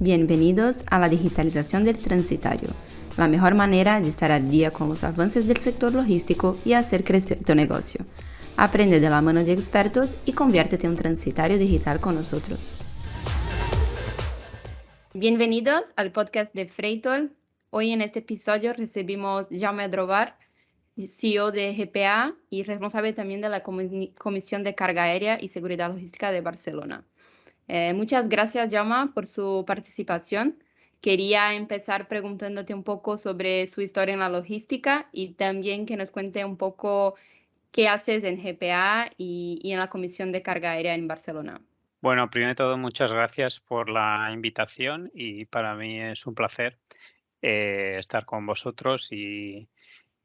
Bienvenidos a la digitalización del transitario, la mejor manera de estar al día con los avances del sector logístico y hacer crecer tu negocio. Aprende de la mano de expertos y conviértete en un transitario digital con nosotros. Bienvenidos al podcast de Freightol. Hoy en este episodio recibimos Jaume Adrovar, CEO de GPA y responsable también de la Comisión de Carga Aérea y Seguridad Logística de Barcelona. Muchas gracias, Jaume, por su participación. Quería empezar preguntándote un poco sobre su historia en la logística y también que nos cuente un poco qué haces en GPA y en la Comisión de Carga Aérea en Barcelona. Bueno, primero de todo, muchas gracias por la invitación y para mí es un placer estar con vosotros y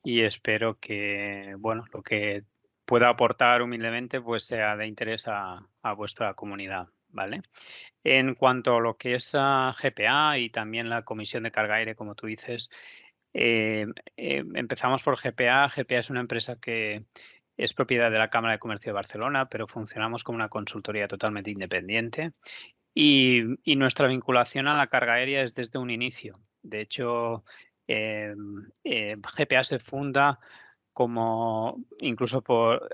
espero que, bueno, lo que pueda aportar humildemente pues sea de interés a vuestra comunidad, ¿vale? En cuanto a lo que es GPA y también la Comisión de Carga Aérea, como tú dices, eh, empezamos por GPA. GPA es una empresa que es propiedad de la Cámara de Comercio de Barcelona, pero funcionamos como una consultoría totalmente independiente y nuestra vinculación a la carga aérea es desde un inicio. De hecho, GPA se funda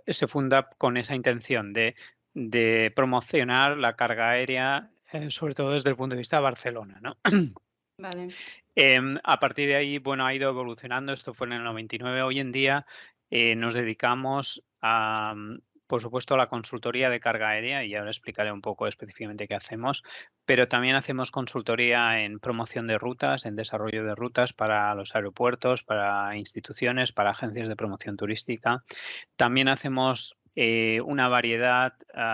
se funda con esa intención de promocionar la carga aérea, sobre todo desde el punto de vista de Barcelona, ¿no? Vale. A partir de ahí, bueno, ha ido evolucionando. Esto fue en el 99. Hoy en día nos dedicamos a, por supuesto, a la consultoría de carga aérea y ahora explicaré un poco específicamente qué hacemos, pero también hacemos consultoría en promoción de rutas, en desarrollo de rutas para los aeropuertos, para instituciones, para agencias de promoción turística. También hacemos una variedad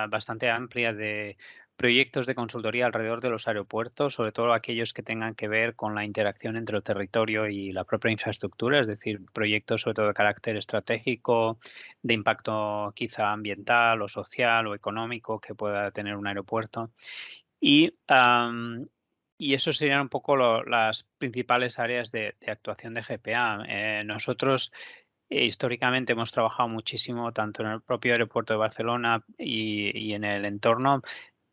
bastante amplia de proyectos de consultoría alrededor de los aeropuertos, sobre todo aquellos que tengan que ver con la interacción entre el territorio y la propia infraestructura, es decir, proyectos sobre todo de carácter estratégico, de impacto quizá ambiental o social o económico que pueda tener un aeropuerto. Y, y eso serían un poco las principales áreas de actuación de GPA. Nosotros históricamente hemos trabajado muchísimo tanto en el propio aeropuerto de Barcelona y en el entorno,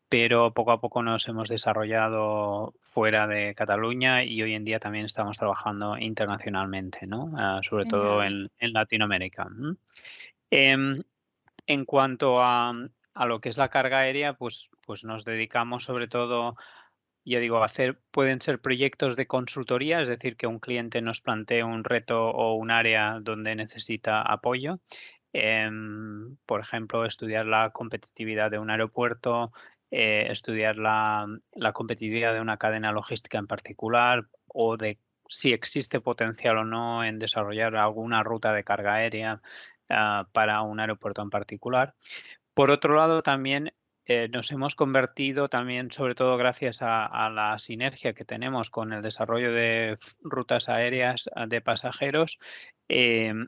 pero poco a poco nos hemos desarrollado fuera de Cataluña y hoy en día también estamos trabajando internacionalmente, ¿no? Sobre todo Genial. en Latinoamérica. Em, en cuanto a lo que es la carga aérea, pues nos dedicamos sobre todo, ya digo, a hacer, pueden ser proyectos de consultoría, es decir, que un cliente nos plantee un reto o un área donde necesita apoyo. Por ejemplo, estudiar la competitividad de un aeropuerto, estudiar la competitividad de una cadena logística en particular o de si existe potencial o no en desarrollar alguna ruta de carga aérea para un aeropuerto en particular. Por otro lado, también nos hemos convertido también, sobre todo gracias a la sinergia que tenemos con el desarrollo de rutas aéreas de pasajeros, em,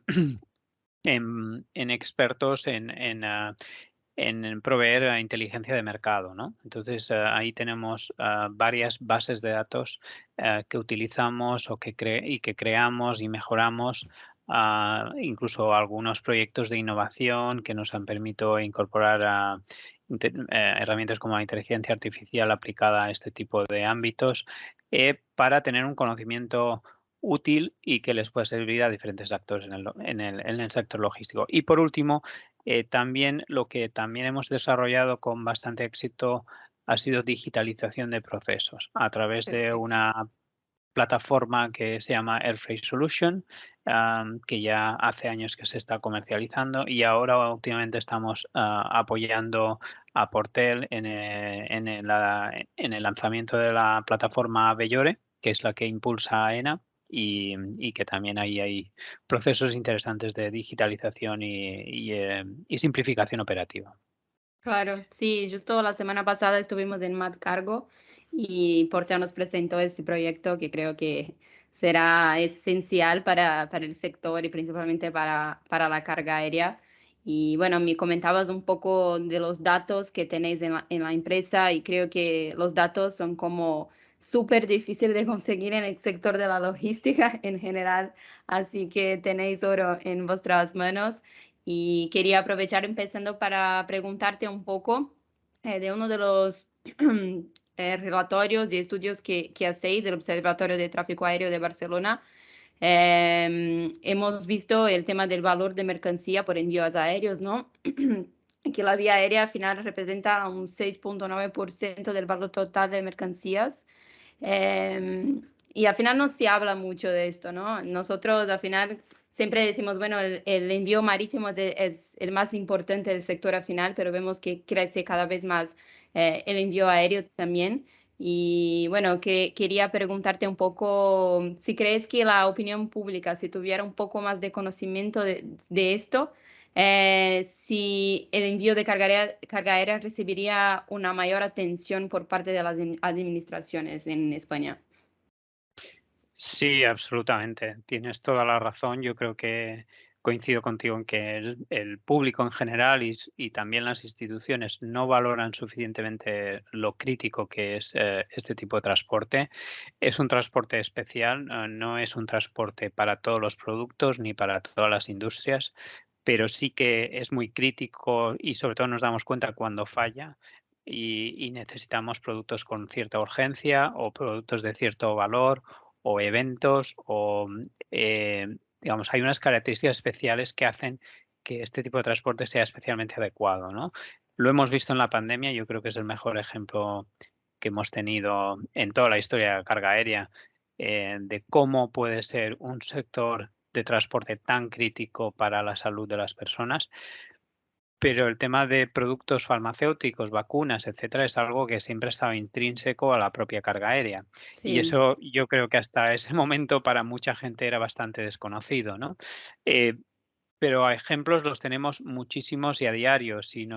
en expertos en proveer inteligencia de mercado, ¿no? Entonces, ahí tenemos varias bases de datos que utilizamos o que creamos y mejoramos, incluso algunos proyectos de innovación que nos han permitido incorporar herramientas como la inteligencia artificial aplicada a este tipo de ámbitos, para tener un conocimiento útil y que les pueda servir a diferentes actores en el sector logístico. Y por último, también lo que también hemos desarrollado con bastante éxito ha sido digitalización de procesos a través de Perfecto. una plataforma que se llama Air Freight Solution, que ya hace años que se está comercializando y ahora últimamente estamos apoyando a Portel en el lanzamiento de la plataforma Bellore, que es la que impulsa AENA y que también ahí hay procesos interesantes de digitalización y simplificación operativa. Claro, sí, justo la semana pasada estuvimos en Mad Cargo y Portea nos presentó este proyecto que creo que será esencial para el sector y principalmente para la carga aérea. Y bueno, me comentabas un poco de los datos que tenéis en la empresa y creo que los datos son como súper difícil de conseguir en el sector de la logística en general, así que tenéis oro en vuestras manos. Y quería aprovechar empezando para preguntarte un poco de uno de los relatorios y estudios que hacéis del Observatorio de Tráfico Aéreo de Barcelona, hemos visto el tema del valor de mercancía por envíos aéreos, ¿no? Que la vía aérea al final representa un 6,9% del valor total de mercancías. Y al final no se habla mucho de esto, ¿no? Nosotros al final siempre decimos, bueno, el envío marítimo es el más importante del sector al final, pero vemos que crece cada vez más el envío aéreo también. Y bueno, que quería preguntarte un poco si crees que la opinión pública, si tuviera un poco más de conocimiento de esto, si el envío de carga aérea recibiría una mayor atención por parte de las administraciones en España. Sí, absolutamente. Tienes toda la razón. Yo creo que coincido contigo en que el público en general y también las instituciones no valoran suficientemente lo crítico que es este tipo de transporte. Es un transporte especial, no es un transporte para todos los productos ni para todas las industrias, pero sí que es muy crítico y sobre todo nos damos cuenta cuando falla. Y necesitamos productos con cierta urgencia o productos de cierto valor o eventos o, digamos, hay unas características especiales que hacen que este tipo de transporte sea especialmente adecuado, ¿no? Lo hemos visto en la pandemia, yo creo que es el mejor ejemplo que hemos tenido en toda la historia de la carga aérea, de cómo puede ser un sector de transporte tan crítico para la salud de las personas. Pero el tema de productos farmacéuticos, vacunas, etcétera, es algo que siempre ha estado intrínseco a la propia carga aérea. Y Sí, eso yo creo que hasta ese momento para mucha gente era bastante desconocido, ¿no? Eh, pero a ejemplos los tenemos muchísimos y a diario. Si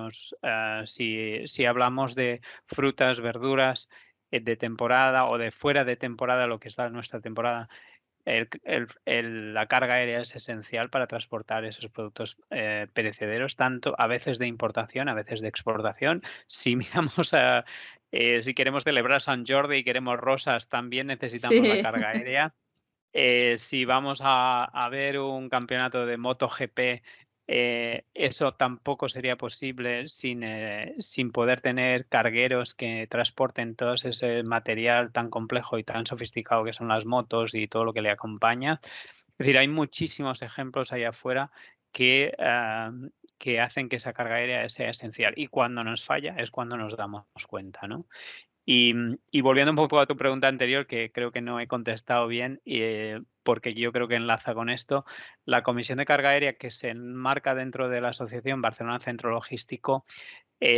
hablamos de frutas, verduras, de temporada o de fuera de temporada, lo que es nuestra temporada, la carga aérea es esencial para transportar esos productos perecederos, tanto a veces de importación, a veces de exportación. Si miramos si queremos celebrar San Jordi y queremos rosas, también necesitamos la sí, carga aérea. Si vamos a ver un campeonato de MotoGP, eso tampoco sería posible sin poder tener cargueros que transporten todo ese material tan complejo y tan sofisticado que son las motos y todo lo que le acompaña. Es decir, hay muchísimos ejemplos allá afuera que hacen que esa carga aérea sea esencial, y cuando nos falla es cuando nos damos cuenta, ¿no? Y volviendo un poco a tu pregunta anterior, que creo que no he contestado bien, porque yo creo que enlaza con esto, la Comisión de Carga Aérea que se enmarca dentro de la asociación Barcelona Centro Logístico,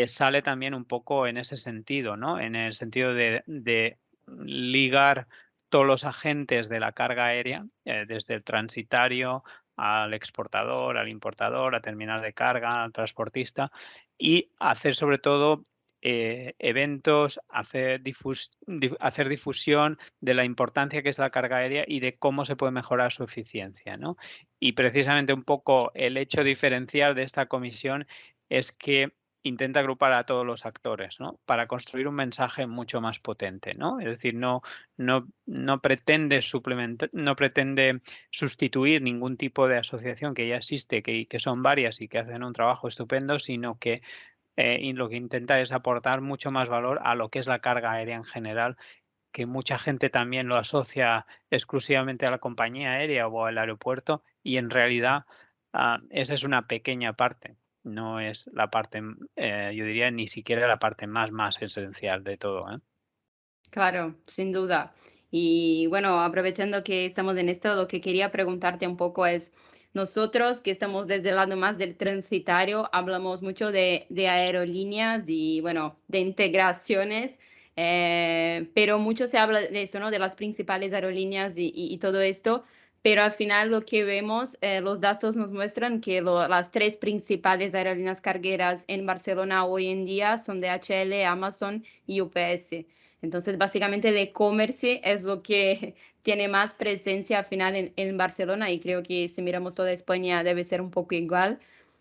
sale también un poco en ese sentido, ¿no? En el sentido de ligar todos los agentes de la carga aérea, desde el transitario al exportador, al importador, a terminal de carga, al transportista, y hacer sobre todo eventos, hacer difusión de la importancia que es la carga aérea y de cómo se puede mejorar su eficiencia, ¿no? Y precisamente un poco el hecho diferencial de esta comisión es que intenta agrupar a todos los actores, ¿no? Para construir un mensaje mucho más potente, ¿no? Es decir, no pretende no pretende sustituir ningún tipo de asociación que ya existe, que son varias y que hacen un trabajo estupendo, sino que y lo que intenta es aportar mucho más valor a lo que es la carga aérea en general, que mucha gente también lo asocia exclusivamente a la compañía aérea o al aeropuerto, y en realidad esa es una pequeña parte, no es la parte, yo diría, ni siquiera la parte más esencial de todo, ¿eh? claro, sin duda. Y bueno, aprovechando que estamos en esto, lo que quería preguntarte un poco es, nosotros que estamos desde el lado más del transitario, hablamos mucho de aerolíneas y bueno, de integraciones, pero mucho se habla de eso, ¿no? De las principales aerolíneas y todo esto, pero al final lo que vemos, los datos nos muestran que las tres principales aerolíneas cargueras en Barcelona hoy en día son DHL, Amazon y UPS. Entonces, básicamente el e-commerce es lo que tiene más presencia al final en Barcelona, y creo que si miramos toda España debe ser un poco igual.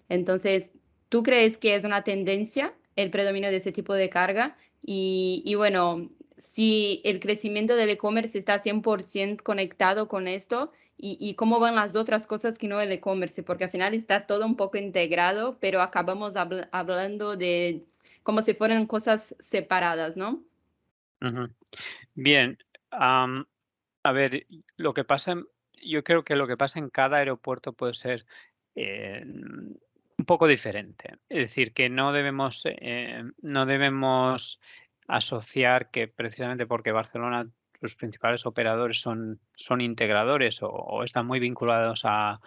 Entonces, ¿tú crees que es una tendencia el predominio de ese tipo de carga? Y bueno, si el crecimiento del e-commerce está 100% conectado con esto, y cómo van las otras cosas que no el e-commerce, porque al final está todo un poco integrado, pero acabamos hablando de como si fueran cosas separadas, ¿no? Ujú. Bien, a ver, lo que pasa yo creo que lo que pasa en cada aeropuerto puede ser, un poco diferente. Es decir, que no debemos asociar que precisamente porque Barcelona, sus principales operadores son integradores o están muy vinculados al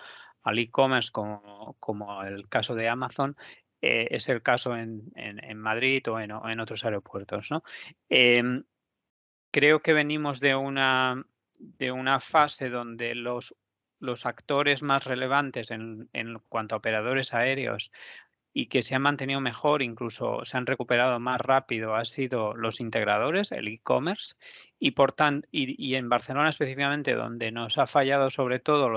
e-commerce como el caso de Amazon, es el caso en Madrid o en otros aeropuertos, ¿no? Em, Creo que venimos de una fase donde los actores más relevantes en cuanto a operadores aéreos y que se han mantenido mejor, incluso se han recuperado más rápido, han sido los integradores, el e-commerce, y en Barcelona específicamente, donde nos ha fallado sobre todo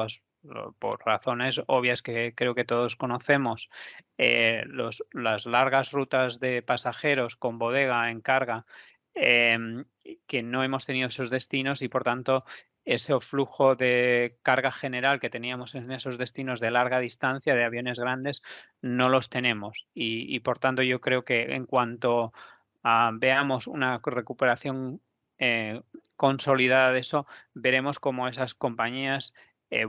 por razones obvias que creo que todos conocemos, las largas rutas de pasajeros con bodega en carga, que no hemos tenido esos destinos y por tanto ese flujo de carga general que teníamos en esos destinos de larga distancia, de aviones grandes, no los tenemos. Y por tanto, yo creo que en cuanto veamos una recuperación consolidada de eso, veremos cómo esas compañías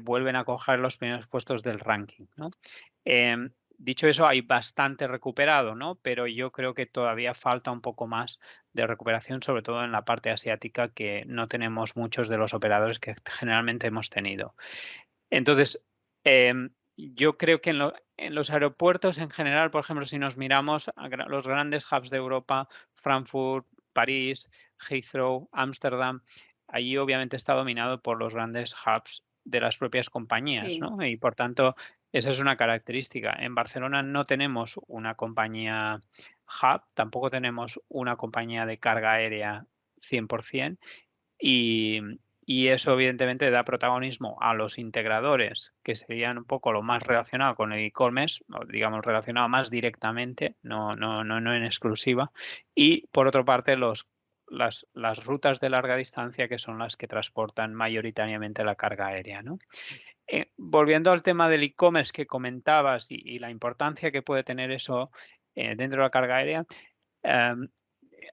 vuelven a coger los primeros puestos del ranking, ¿no? Dicho eso, hay bastante recuperado, ¿no? Pero yo creo que todavía falta un poco más de recuperación, sobre todo en la parte asiática, que no tenemos muchos de los operadores que generalmente hemos tenido. Entonces, yo creo que en los aeropuertos en general, por ejemplo, si nos miramos a los grandes hubs de Europa, Frankfurt, París, Heathrow, Ámsterdam, allí obviamente está dominado por los grandes hubs de las propias compañías, Sí, ¿no? Y por tanto, esa es una característica. En Barcelona no tenemos una compañía hub, tampoco tenemos una compañía de carga aérea 100%. Y y eso evidentemente da protagonismo a los integradores, que serían un poco lo más relacionado con el e-commerce, o digamos relacionado más directamente, no en exclusiva. Y por otra parte, las rutas de larga distancia, que son las que transportan mayoritariamente la carga aérea, ¿no? Volviendo al tema del e-commerce que comentabas y la importancia que puede tener eso, dentro de la carga aérea, em,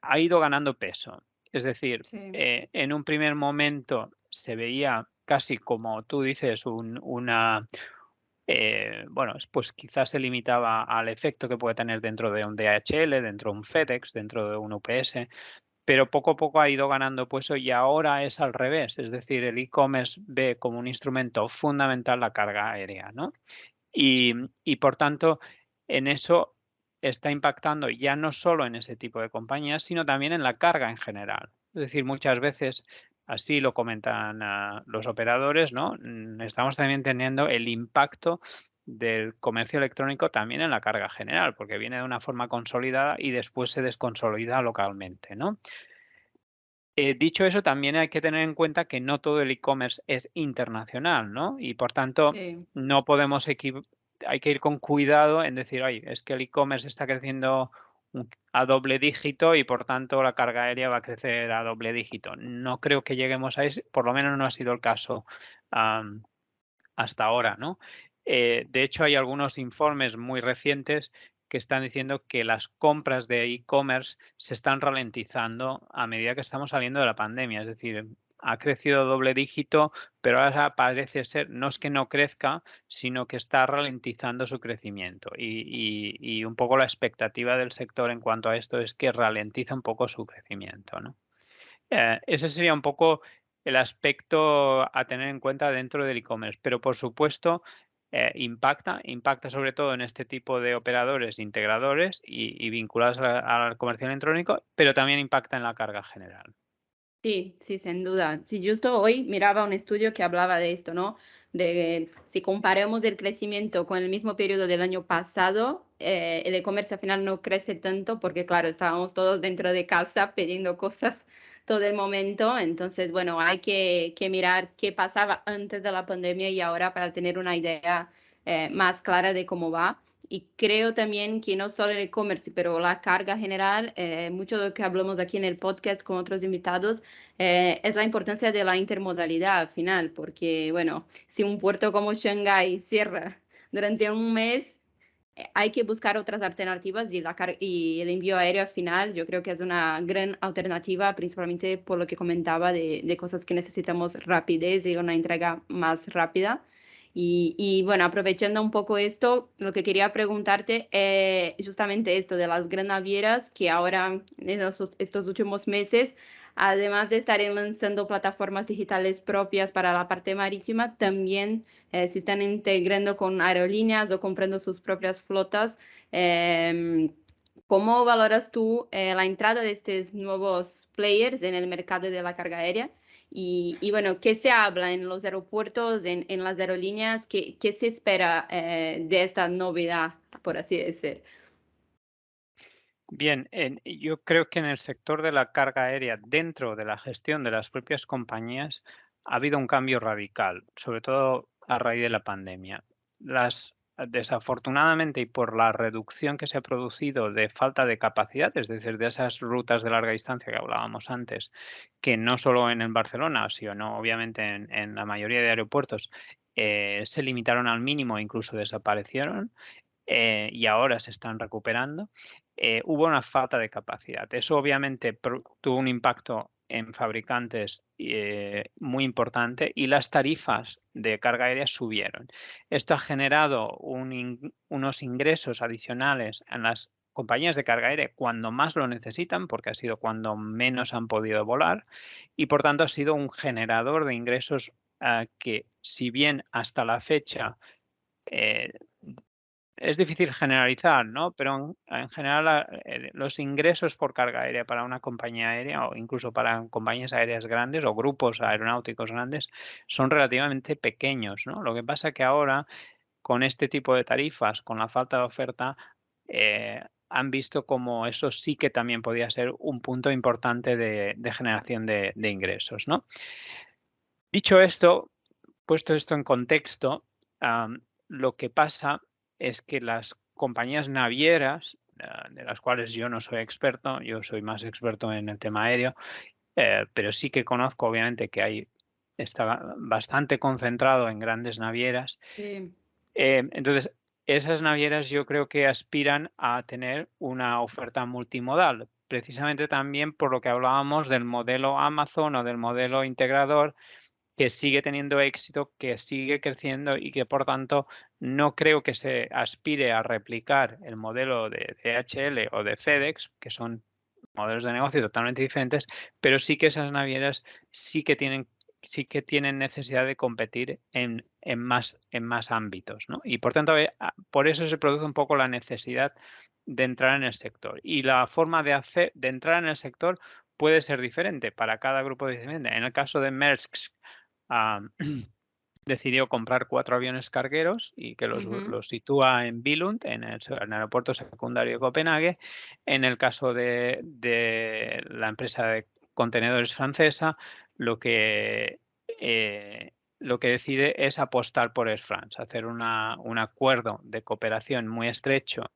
ha ido ganando peso. Es decir, sí, en un primer momento se veía casi como tú dices, bueno, pues quizás se limitaba al efecto que puede tener dentro de un DHL, dentro de un FedEx, dentro de un UPS, pero poco a poco ha ido ganando peso y ahora es al revés. Es decir, el e-commerce ve como un instrumento fundamental la carga aérea, ¿no? Y y por tanto, en eso está impactando ya no solo en ese tipo de compañías, sino también en la carga en general. Es decir, muchas veces, así lo comentan, los operadores, ¿no? Estamos también teniendo el impacto del comercio electrónico también en la carga general, porque viene de una forma consolidada y después se desconsolida localmente, ¿no? Dicho eso, también hay que tener en cuenta que no todo el e-commerce es internacional, ¿no? Y por tanto, sí. no podemos hay que ir con cuidado en decir: "Ay, es que el e-commerce está creciendo a doble dígito y por tanto la carga aérea va a crecer a doble dígito". No creo que lleguemos a ese, por lo menos no ha sido el caso, am, hasta ahora, ¿no? De hecho, hay algunos informes muy recientes que están diciendo que las compras de e-commerce se están ralentizando a medida que estamos saliendo de la pandemia. Es decir, ha crecido doble dígito, pero ahora parece ser, no es que no crezca, sino que está ralentizando su crecimiento. Y un poco la expectativa del sector en cuanto a esto es que ralentiza un poco su crecimiento, ¿no? Ese sería un poco el aspecto a tener en cuenta dentro del e-commerce, pero por supuesto, impacta sobre todo en este tipo de operadores integradores y vinculados al comercio electrónico, pero también impacta en la carga general. Sí, sí, sin duda. Sí, justo hoy miraba un estudio que hablaba de esto, ¿no? De si comparamos el crecimiento con el mismo periodo del año pasado, el e-commerce al final no crece tanto porque, claro, estábamos todos dentro de casa pidiendo cosas todo el momento. Entonces, bueno, hay que mirar qué pasaba antes de la pandemia y ahora para tener una idea más clara de cómo va. Y creo también que no solo el e-commerce, pero la carga general, mucho de lo que hablamos aquí en el podcast con otros invitados, es la importancia de la intermodalidad al final, porque, bueno, si un puerto como Shanghái cierra durante un mes, hay que buscar otras alternativas y el envío aéreo al final yo creo que es una gran alternativa, principalmente por lo que comentaba de cosas que necesitamos rapidez y una entrega más rápida. Y bueno, aprovechando un poco esto, lo que quería preguntarte, justamente esto de las gran navieras que ahora en estos últimos meses, además de estar lanzando plataformas digitales propias para la parte marítima, también se están integrando con aerolíneas o comprando sus propias flotas. Em, ¿Cómo valoras tú la entrada de estos nuevos players en el mercado de la carga aérea? Y bueno, ¿qué se habla en los aeropuertos, en las aerolíneas? ¿Qué se espera de esta novedad, por así decir? Bien, yo creo que en el sector de la carga aérea, dentro de la gestión de las propias compañías, ha habido un cambio radical, sobre todo a raíz de la pandemia. Desafortunadamente, y por la reducción que se ha producido de falta de capacidad, es decir, de esas rutas de larga distancia que hablábamos antes, que no solo en Barcelona, sino obviamente en la mayoría de aeropuertos, se limitaron al mínimo e incluso desaparecieron, y ahora se están recuperando, hubo una falta de capacidad. Eso obviamente tuvo un impacto en fabricantes muy importante, y las tarifas de carga aérea subieron. Esto ha generado unos ingresos adicionales en las compañías de carga aérea cuando más lo necesitan, porque ha sido cuando menos han podido volar, y por tanto ha sido un generador de ingresos, que, si bien hasta la fecha eh, es difícil generalizar, ¿no? Pero en general, los ingresos por carga aérea para una compañía aérea, o incluso para compañías aéreas grandes o grupos aeronáuticos grandes, son relativamente pequeños, ¿no? Lo que pasa que ahora, con este tipo de tarifas, con la falta de oferta, han visto como eso sí que también podía ser un punto importante de generación de ingresos, ¿no? Dicho esto, puesto esto en contexto, lo que pasa es que las compañías navieras, de las cuales yo no soy experto, yo soy más experto en el tema aéreo, pero sí que conozco obviamente que está bastante concentrado en grandes navieras. Sí, Entonces, esas navieras yo creo que aspiran a tener una oferta multimodal, precisamente también por lo que hablábamos del modelo Amazon o del modelo integrador, que sigue teniendo éxito, que sigue creciendo y que, por tanto, no creo que se aspire a replicar el modelo de DHL o de FedEx, que son modelos de negocio totalmente diferentes, pero sí que esas navieras sí que tienen necesidad de competir en más ámbitos, ¿no? Y por tanto, por eso se produce un poco la necesidad de entrar en el sector. Y la forma de entrar en el sector puede ser diferente para cada grupo diferente. En el caso de Maersk, am, decidió comprar 4 aviones cargueros y que ujú, los sitúa en Billund, en el aeropuerto secundario de Copenhague. En el caso de la empresa de contenedores francesa, lo que, lo que decide es apostar por Air France, hacer un acuerdo de cooperación muy estrecho,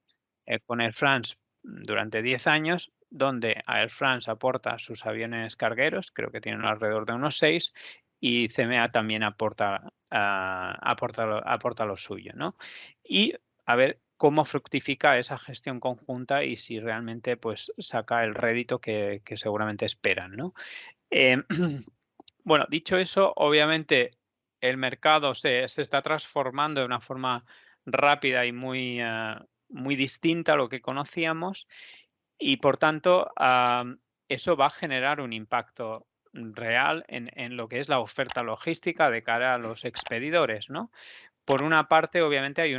con Air France durante 10 años, donde Air France aporta sus aviones cargueros, creo que tienen alrededor de unos 6, y CMA también aporta lo suyo, ¿no? Y a ver cómo fructifica esa gestión conjunta y si realmente, pues, saca el rédito que seguramente esperan, ¿no? Em, bueno, dicho eso, obviamente el mercado se está transformando de una forma rápida y muy distinta a lo que conocíamos, y por tanto, eso va a generar un impacto real en lo que es la oferta logística de cara a los expedidores, ¿no? Por una parte, obviamente, hay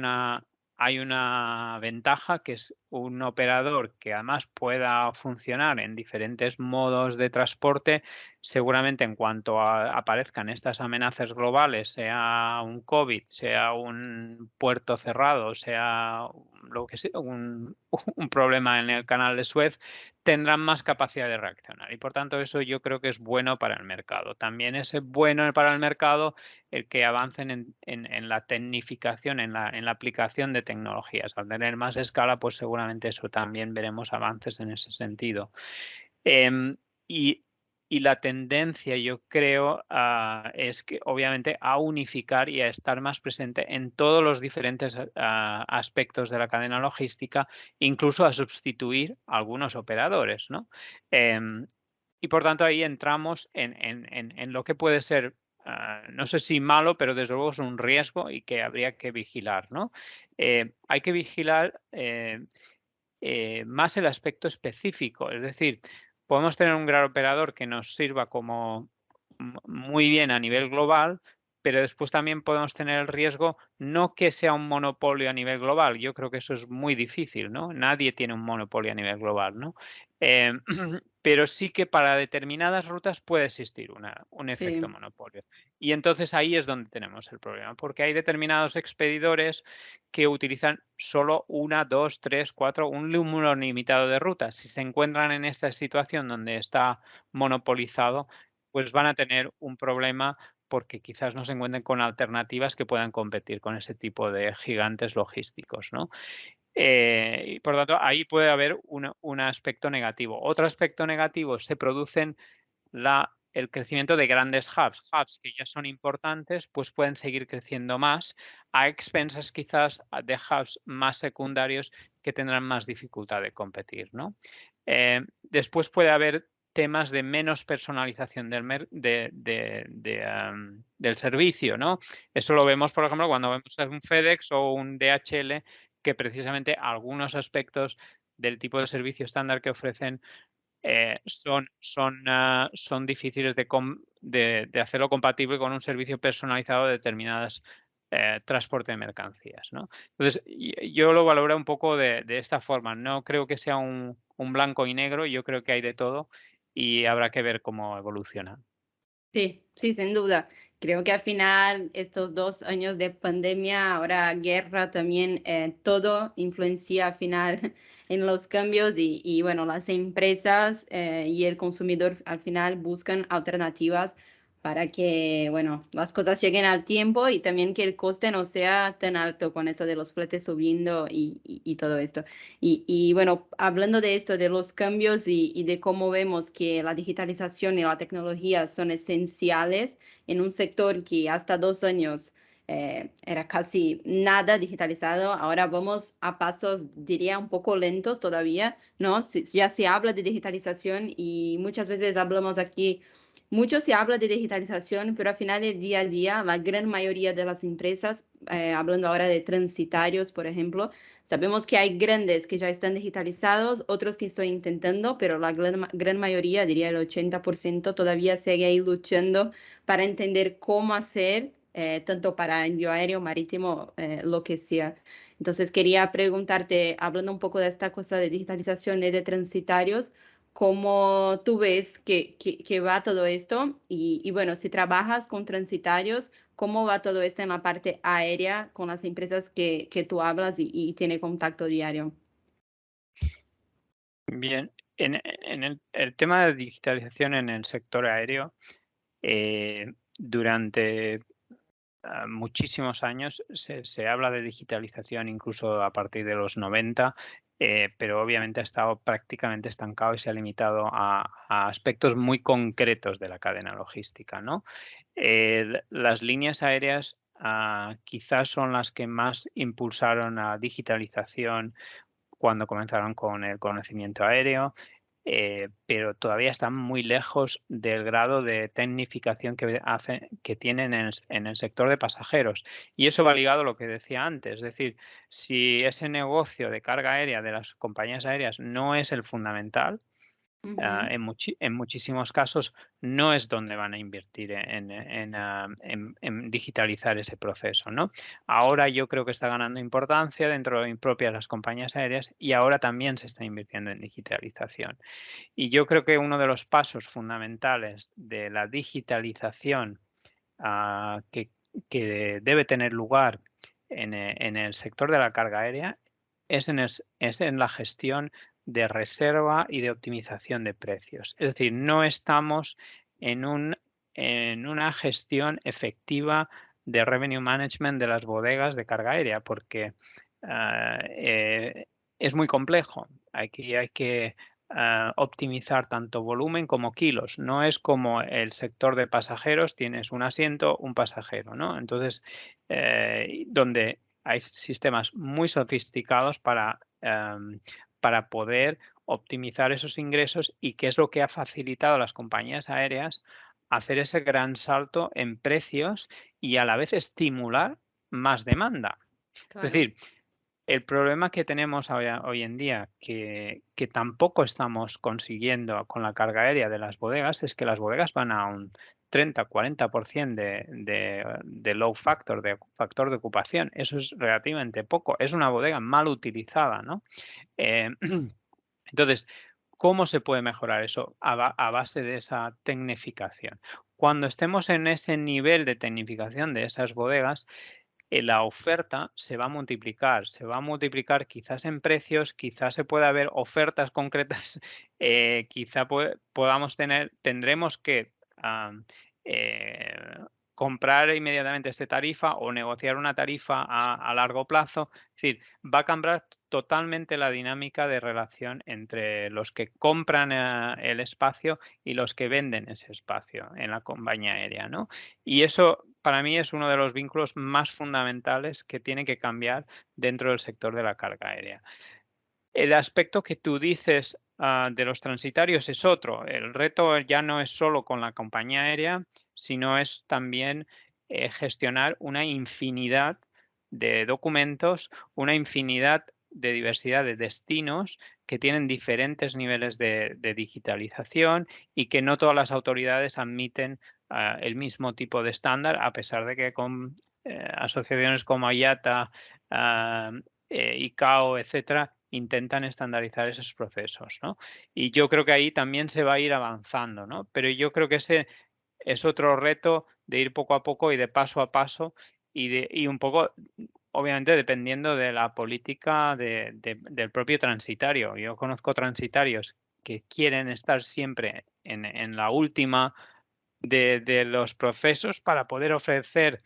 una ventaja, que es un operador que además pueda funcionar en diferentes modos de transporte. Seguramente, en cuanto aparezcan estas amenazas globales, sea un COVID, sea un puerto cerrado, sea lo que sea, un problema en el canal de Suez, tendrán más capacidad de reaccionar. Y por tanto, eso yo creo que es bueno para el mercado. También es bueno para el mercado el que avancen en la tecnificación, en la aplicación de tecnologías. Al tener más escala, pues seguramente eso también veremos avances en ese sentido. Y y la tendencia, yo creo, es que obviamente a unificar y a estar más presente en todos los diferentes aspectos de la cadena logística, incluso a sustituir algunos operadores, ¿no? Em, y por tanto ahí entramos en lo que puede ser, no sé si malo, pero desde luego es un riesgo y que habría que vigilar, ¿no? Hay que vigilar más el aspecto específico, es decir, podemos tener un gran operador que nos sirva como muy bien a nivel global, pero después también podemos tener el riesgo no que sea un monopolio a nivel global. Yo creo que eso es muy difícil, ¿no? Nadie tiene un monopolio a nivel global, ¿no? Pero sí que para determinadas rutas puede existir un efecto Sí, monopolio. Y entonces ahí es donde tenemos el problema, porque hay determinados expedidores que utilizan solo una, 2, 3, 4, un número limitado de rutas. Si se encuentran en esta situación donde está monopolizado, pues van a tener un problema porque quizás no se encuentren con alternativas que puedan competir con ese tipo de gigantes logísticos, ¿no? Y por tanto, ahí puede haber un aspecto negativo. Otro aspecto negativo, se producen el crecimiento de grandes hubs que ya son importantes, pues pueden seguir creciendo más a expensas quizás de hubs más secundarios que tendrán más dificultad de competir, ¿no? Después puede haber temas de menos personalización del servicio, ¿no? Eso lo vemos, por ejemplo, cuando vemos un FedEx o un DHL, que precisamente algunos aspectos del tipo de servicio estándar que ofrecen son difíciles de hacerlo compatible con un servicio personalizado de determinadas transporte de mercancías, ¿no? Entonces, yo lo valoro un poco de esta forma. No creo que sea un blanco y negro, yo creo que hay de todo y habrá que ver cómo evoluciona. sí, sí, sin duda. Creo que al final estos 2 años de pandemia, ahora guerra también, todo influencia al final en los cambios y bueno, las empresas y el consumidor al final buscan alternativas para que, bueno, las cosas lleguen al tiempo y también que el coste no sea tan alto con eso de los fletes subiendo y todo esto. Y bueno, hablando de esto, de los cambios y de cómo vemos que la digitalización y la tecnología son esenciales en un sector que hasta 2 años era casi nada digitalizado, ahora vamos a pasos, diría, un poco lentos todavía, ¿no? Ya se habla de digitalización y muchas veces hablamos aquí, mucho se habla de digitalización, pero al final del día a día, la gran mayoría de las empresas, hablando ahora de transitarios, por ejemplo, sabemos que hay grandes que ya están digitalizados, otros que estoy intentando, pero la gran mayoría, diría el 80%, todavía sigue ahí luchando para entender cómo hacer, tanto para envío aéreo, marítimo, lo que sea. Entonces quería preguntarte, hablando un poco de esta cosa de digitalización y de transitarios, ¿cómo tú ves que va todo esto? Y bueno, si trabajas con transitarios, ¿cómo va todo esto en la parte aérea con las empresas que tú hablas y tiene contacto diario? Bien, en el tema de digitalización en el sector aéreo, durante muchísimos años se habla de digitalización incluso a partir de los 90, pero obviamente ha estado prácticamente estancado y se ha limitado a aspectos muy concretos de la cadena logística, ¿no? Las líneas aéreas quizás son las que más impulsaron la digitalización cuando comenzaron con el conocimiento aéreo, pero todavía están muy lejos del grado de tecnificación que tienen en el sector de pasajeros. Y eso va ligado a lo que decía antes, es decir, si ese negocio de carga aérea de las compañías aéreas no es el fundamental, Ujú. en muchísimos casos no es donde van a invertir en digitalizar ese proceso, ¿no? Ahora yo creo que está ganando importancia dentro de propias las compañías aéreas y ahora también se está invirtiendo en digitalización. Y yo creo que uno de los pasos fundamentales de la digitalización que debe tener lugar en el sector de la carga aérea es en la gestión de reserva y de optimización de precios. Es decir, no estamos en en una gestión efectiva de revenue management de las bodegas de carga aérea, porque es muy complejo. Aquí hay que optimizar tanto volumen como kilos. No es como el sector de pasajeros, tienes un asiento, un pasajero, ¿no? Entonces, donde hay sistemas muy sofisticados para poder optimizar esos ingresos y qué es lo que ha facilitado a las compañías aéreas hacer ese gran salto en precios y a la vez estimular más demanda. Es Claro, decir, el problema que tenemos hoy en día, que tampoco estamos consiguiendo con la carga aérea de las bodegas, es que las bodegas van a un 30-40% de load factor, de factor de ocupación. Eso es relativamente poco. Es una bodega mal utilizada, ¿no? Eh, entonces, ¿cómo se puede mejorar eso? A base de esa tecnificación. Cuando estemos en ese nivel de tecnificación de esas bodegas, la oferta se va a multiplicar quizás en precios, quizás se pueda haber ofertas concretas, quizá tendremos que am, eh, comprar inmediatamente esta tarifa o negociar una tarifa a largo plazo. Es decir, va a cambiar totalmente la dinámica de relación entre los que compran el espacio y los que venden ese espacio en la compañía aérea, ¿no? Y eso para mí es uno de los vínculos más fundamentales que tiene que cambiar dentro del sector de la carga aérea. El aspecto que tú dices, de los transitarios es otro. El reto ya no es solo con la compañía aérea, sino es también, gestionar una infinidad de documentos, una infinidad de diversidad de destinos que tienen diferentes niveles de digitalización y que no todas las autoridades admiten, el mismo tipo de estándar, a pesar de que con, asociaciones como IATA, ICAO, etcétera, intentan estandarizar esos procesos, ¿no? Y yo creo que ahí también se va a ir avanzando, ¿no? Pero yo creo que ese es otro reto de ir poco a poco y de paso a paso y un poco, obviamente, dependiendo de la política del propio transitario. Yo conozco transitarios que quieren estar siempre en la última de los procesos para poder ofrecer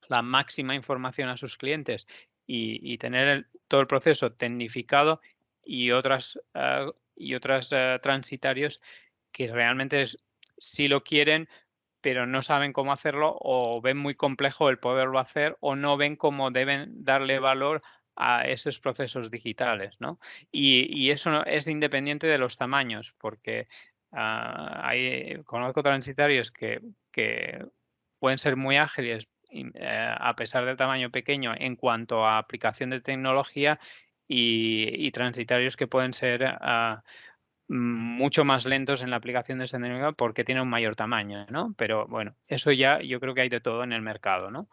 la máxima información a sus clientes y tener todo el proceso tecnificado y otras transitarios que realmente sí lo quieren, pero no saben cómo hacerlo o ven muy complejo el poderlo hacer o no ven cómo deben darle valor a esos procesos digitales, ¿no? Y eso es independiente de los tamaños, porque conozco transitarios que pueden ser muy ágiles a pesar del tamaño pequeño en cuanto a aplicación de tecnología y transitarios que pueden ser mucho más lentos en la aplicación de esa tecnología porque tienen un mayor tamaño, ¿no? Pero bueno, eso ya yo creo que hay de todo en el mercado, ¿no?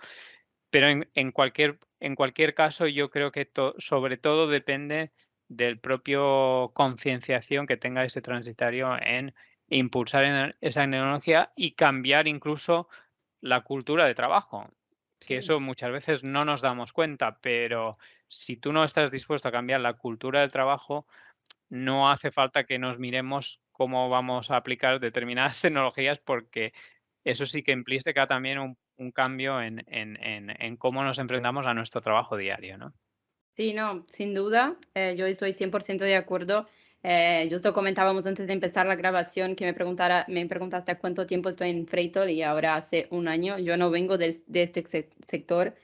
Pero en cualquier caso, yo creo que sobre todo depende del propio concienciación que tenga ese transitario en impulsar esa tecnología y cambiar incluso la cultura de trabajo, que sí. eso muchas veces no nos damos cuenta, pero si tú no estás dispuesto a cambiar la cultura del trabajo, no hace falta que nos miremos cómo vamos a aplicar determinadas tecnologías, porque eso sí que implica también un cambio en cómo nos enfrentamos a nuestro trabajo diario, ¿no? Sí, no, sin duda, yo estoy 100% de acuerdo. Justo comentábamos antes de empezar la grabación que me preguntaste cuánto tiempo estoy en Freightos y ahora hace un año. Yo no vengo de este sector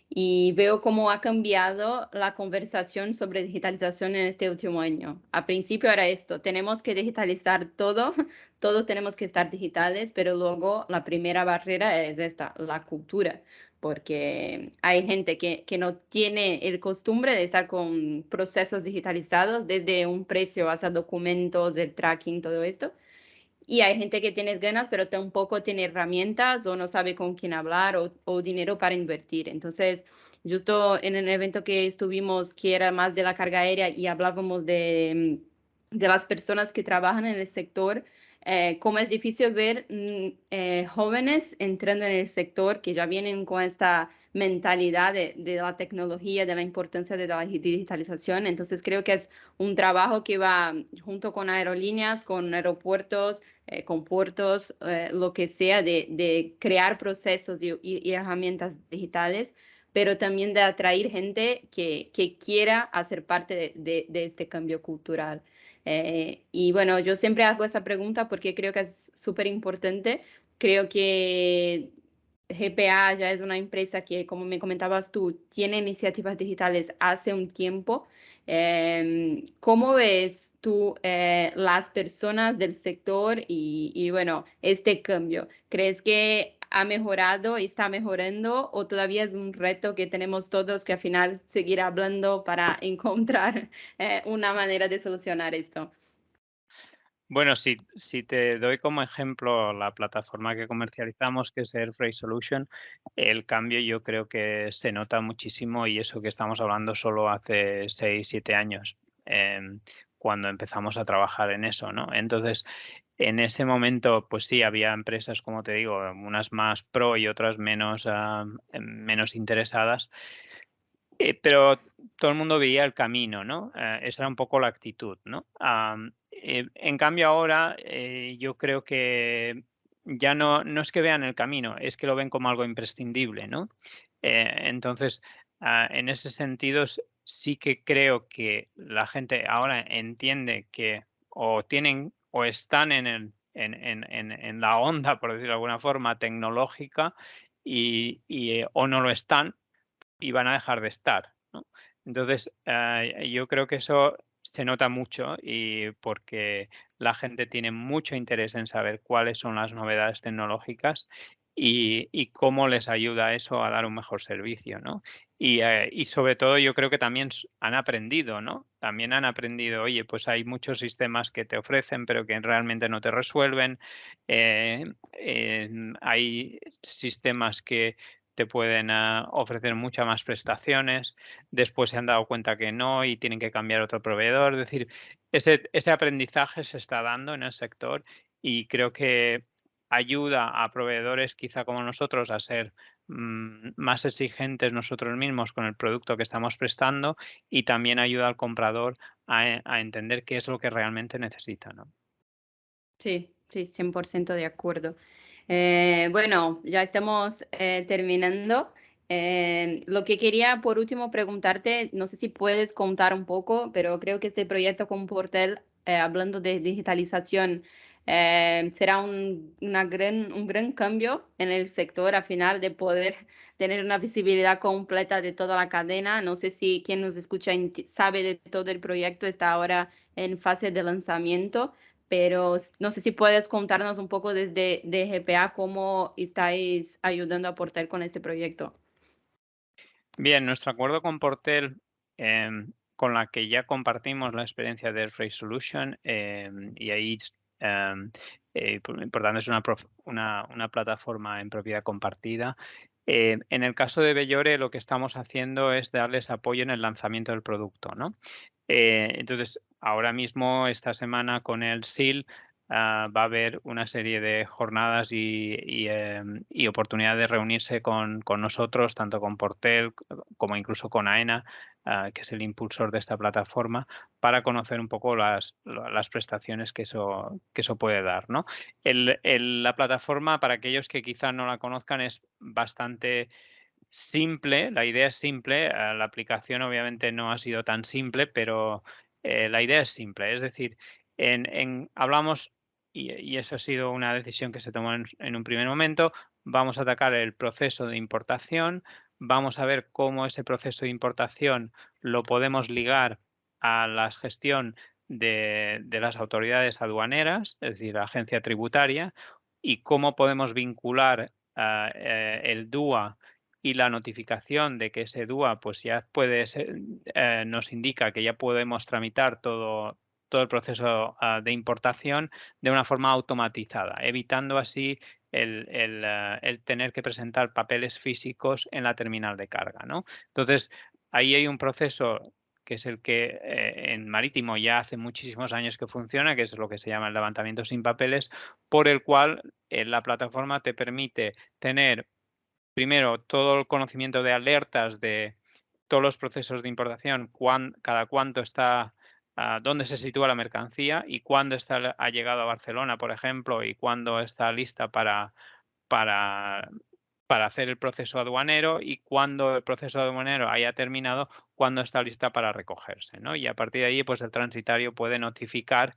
y veo cómo ha cambiado la conversación sobre digitalización en este último año. A principio era esto, tenemos que digitalizar todo, todos tenemos que estar digitales, pero luego la primera barrera es esta, la cultura, porque hay gente que no tiene el costumbre de estar con procesos digitalizados, desde un precio hasta documentos, el tracking, todo esto. Y hay gente que tiene ganas, pero tampoco tiene herramientas o no sabe con quién hablar o dinero para invertir. Entonces, justo en el evento que estuvimos, que era más de la carga aérea y hablábamos de las personas que trabajan en el sector, cómo es difícil ver jóvenes entrando en el sector que ya vienen con esta mentalidad de la tecnología, de la importancia de la digitalización. Entonces, creo que es un trabajo que va junto con aerolíneas, con aeropuertos, con puertos, lo que sea, de crear procesos y herramientas digitales, pero también de atraer gente que quiera hacer parte de este cambio cultural. Y bueno, yo siempre hago esa pregunta porque creo que es súper importante. Creo que GPA ya es una empresa que, como me comentabas tú, tiene iniciativas digitales hace un tiempo. ¿Cómo ves tú las personas del sector y, bueno, este cambio? ¿Crees que ha mejorado y está mejorando o todavía es un reto que tenemos todos que al final seguir hablando para encontrar una manera de solucionar esto? Bueno, si te doy como ejemplo la plataforma que comercializamos, que es Airfreight Solution, el cambio yo creo que se nota muchísimo y eso que estamos hablando solo hace 6, 7 años, cuando empezamos a trabajar en eso, ¿no? Entonces, en ese momento, pues sí, había empresas, como te digo, unas más pro y otras menos, menos interesadas, pero todo el mundo veía el camino, ¿no? Esa era un poco la actitud, ¿no? En cambio ahora, yo creo que ya no es que vean el camino, es que lo ven como algo imprescindible, ¿no? Entonces, en ese sentido, sí que creo que la gente ahora entiende que o tienen o están en la onda, por decirlo de alguna forma, tecnológica o no lo están, y van a dejar de estar, ¿no? Entonces, yo creo que eso se nota mucho y porque la gente tiene mucho interés en saber cuáles son las novedades tecnológicas y cómo les ayuda eso a dar un mejor servicio, ¿no? Y sobre todo yo creo que también han aprendido, ¿no? También han aprendido, oye, pues hay muchos sistemas que te ofrecen, pero que realmente no te resuelven. Hay sistemas que te pueden ofrecer muchas más prestaciones, después se han dado cuenta que no y tienen que cambiar otro proveedor. Es decir, ese aprendizaje se está dando en el sector y creo que ayuda a proveedores quizá como nosotros a ser más exigentes nosotros mismos con el producto que estamos prestando y también ayuda al comprador a entender qué es lo que realmente necesita, ¿no? Sí, sí, 100% de acuerdo. Bueno, ya estamos terminando. Lo que quería por último preguntarte, no sé si puedes contar un poco, pero creo que este proyecto con Portel, hablando de digitalización, será un gran cambio en el sector al final de poder tener una visibilidad completa de toda la cadena. No sé si quien nos escucha sabe de todo el proyecto, está ahora en fase de lanzamiento, pero no sé si puedes contarnos un poco desde de GPA cómo estáis ayudando a Portal con este proyecto. Bien, nuestro acuerdo con Portel, con la que ya compartimos la experiencia de Freight Solution, y ahí, em, por tanto, es una plataforma en propiedad compartida. En el caso de Bellore, lo que estamos haciendo es darles apoyo en el lanzamiento del producto, ¿no? Entonces, ahora mismo, esta semana con el SIL, va a haber una serie de jornadas y oportunidad de reunirse con nosotros, tanto con Portel como incluso con AENA, que es el impulsor de esta plataforma, para conocer un poco las prestaciones que eso puede dar, ¿no? La plataforma, para aquellos que quizá no la conozcan, es bastante simple, la idea es simple, la aplicación obviamente no ha sido tan simple, pero, la idea es simple. Es decir, hablamos, y eso ha sido una decisión que se tomó en un primer momento, vamos a atacar el proceso de importación, vamos a ver cómo ese proceso de importación lo podemos ligar a la gestión de las autoridades aduaneras, es decir, la agencia tributaria, y cómo podemos vincular, el DUA y la notificación de que ese DUA, pues ya puede ser, nos indica que ya podemos tramitar todo el proceso, de importación de una forma automatizada, evitando así el tener que presentar papeles físicos en la terminal de carga, ¿no? Entonces, ahí hay un proceso que es el que, en marítimo ya hace muchísimos años que funciona, que es lo que se llama el levantamiento sin papeles, por el cual, la plataforma te permite tener primero, todo el conocimiento de alertas de todos los procesos de importación, cada cuánto está, dónde se sitúa la mercancía y cuándo ha llegado a Barcelona, por ejemplo, y cuándo está lista para para hacer el proceso aduanero y cuando el proceso aduanero haya terminado, cuando está lista para recogerse, ¿no? Y a partir de ahí, pues el transitario puede notificar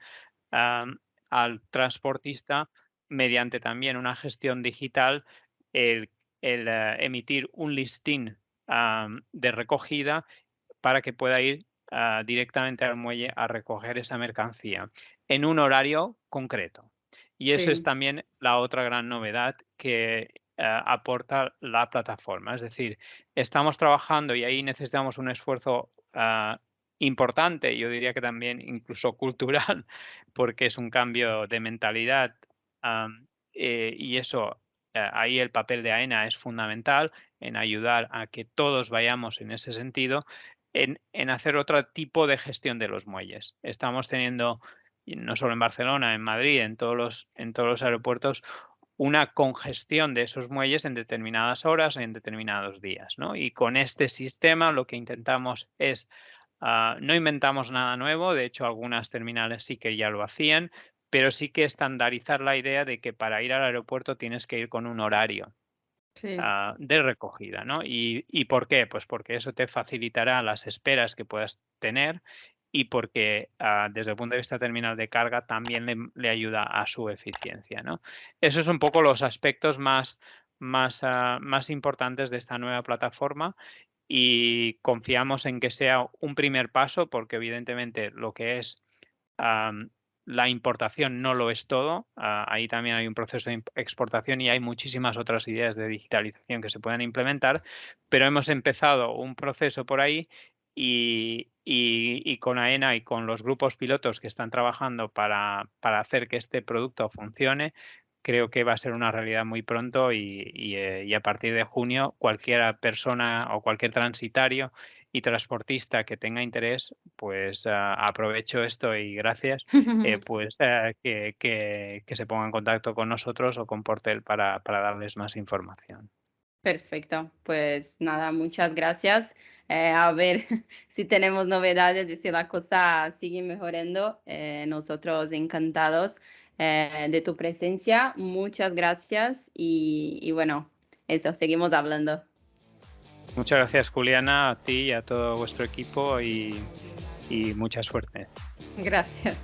al transportista mediante también una gestión digital el, emitir un listín de recogida para que pueda ir directamente al muelle a recoger esa mercancía en un horario concreto. Y eso es Sí, también la otra gran novedad que aporta la plataforma. Es decir, estamos trabajando y ahí necesitamos un esfuerzo importante, yo diría que también incluso cultural, porque es un cambio de mentalidad y eso, ahí el papel de AENA es fundamental en ayudar a que todos vayamos en ese sentido, en hacer otro tipo de gestión de los muelles. Estamos teniendo, y no solo en Barcelona, en Madrid, en todos los aeropuertos, una congestión de esos muelles en determinadas horas, en determinados días, ¿no? Y con este sistema lo que intentamos es, no inventamos nada nuevo, de hecho algunas terminales sí que ya lo hacían, pero sí que estandarizar la idea de que para ir al aeropuerto tienes que ir con un horario sí. de recogida, ¿no? ¿Y por qué? Pues porque eso te facilitará las esperas que puedas tener y porque desde el punto de vista terminal de carga también le ayuda a su eficiencia, ¿no? Esos son un poco los aspectos más importantes de esta nueva plataforma y confiamos en que sea un primer paso porque evidentemente lo que es la importación no lo es todo. Ahí también hay un proceso de exportación y hay muchísimas otras ideas de digitalización que se pueden implementar, pero hemos empezado un proceso por ahí y con AENA y con los grupos pilotos que están trabajando para hacer que este producto funcione, creo que va a ser una realidad muy pronto y a partir de junio cualquier persona o cualquier transitario y transportista que tenga interés, pues aprovecho esto y gracias, pues que se ponga en contacto con nosotros o con Portel para darles más información. Perfecto, pues nada, muchas gracias. A ver si tenemos novedades, de si la cosa sigue mejorando. Nosotros encantados de tu presencia. Muchas gracias y bueno, eso, seguimos hablando. Muchas gracias, Juliana, a ti y a todo vuestro equipo y mucha suerte. Gracias.